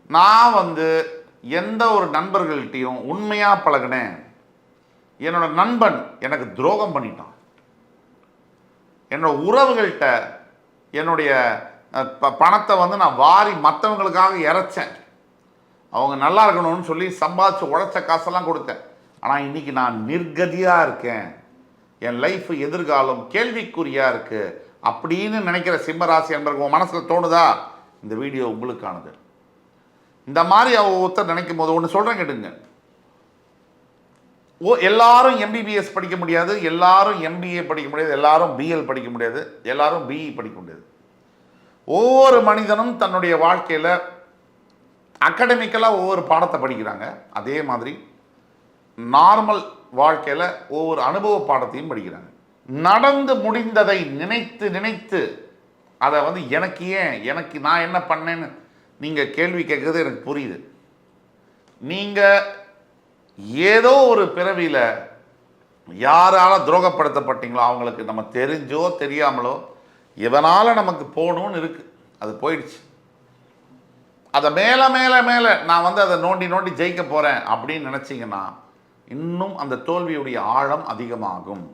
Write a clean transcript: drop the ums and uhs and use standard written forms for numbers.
நான் வந்து எந்த ஒரு நண்பர்கள்ட்டையும் உண்மையாக பழகினேன். என்னோட நண்பன் எனக்கு துரோகம் பண்ணிட்டான். என்னோட உறவுகள்கிட்ட என்னுடைய பணத்தை வந்து நான் வாரி மற்றவங்களுக்காக இறைச்சேன். அவங்க நல்லா இருக்கணும்னு சொல்லி சம்பாதிச்சு உழைச்ச காசெல்லாம் கொடுத்தேன். ஆனால் இன்றைக்கி நான் நிர்கதியாக இருக்கேன், என் லைஃப் எதிர்காலம் கேள்விக்குறியாக இருக்குது அப்படின்னு நினைக்கிற சிம்மராசி என்பவர்கள் உங்கள் மனசில் தோணுதா? இந்த வீடியோ உங்களுக்கானது. இந்த மாதிரி ஒருத்தர் நினைக்கும் போது ஒன்று சொல்கிறேன் கேட்டுங்க. எல்லாரும் எம்பிபிஎஸ் படிக்க முடியாது, எல்லாரும் எம்பிஏ படிக்க முடியாது, எல்லாரும் பிஎல் படிக்க முடியாது, எல்லாரும் பிஇ படிக்க முடியாது. ஒவ்வொரு மனிதனும் தன்னுடைய வாழ்க்கையில் அகடமிக்கலாக ஒவ்வொரு பாடத்தை படிக்கிறாங்க. அதே மாதிரி நார்மல் வாழ்க்கையில் ஒவ்வொரு அனுபவ பாடத்தையும் படிக்கிறாங்க. நடந்து முடிந்ததை நினைத்து நினைத்து அதை வந்து எனக்கு நான் என்ன பண்ணேன்னு நீங்கள் கேள்வி கேட்குறது எனக்கு புரியுது. நீங்கள் ஏதோ ஒரு பிறவியில் யாரால் துரோகப்படுத்தப்பட்டீங்களோ அவங்களுக்கு நம்ம தெரிஞ்சோ தெரியாமலோ இவனால் நமக்கு போகணும்னு இருக்குது, அது போயிடுச்சு. அதை மேலே மேலே மேலே நான் வந்து அதை நோண்டி ஜெயிக்க போகிறேன் அப்படின்னு நினச்சிங்கன்னா இன்னும் அந்த தோல்வியுடைய ஆழம் அதிகமாகும்.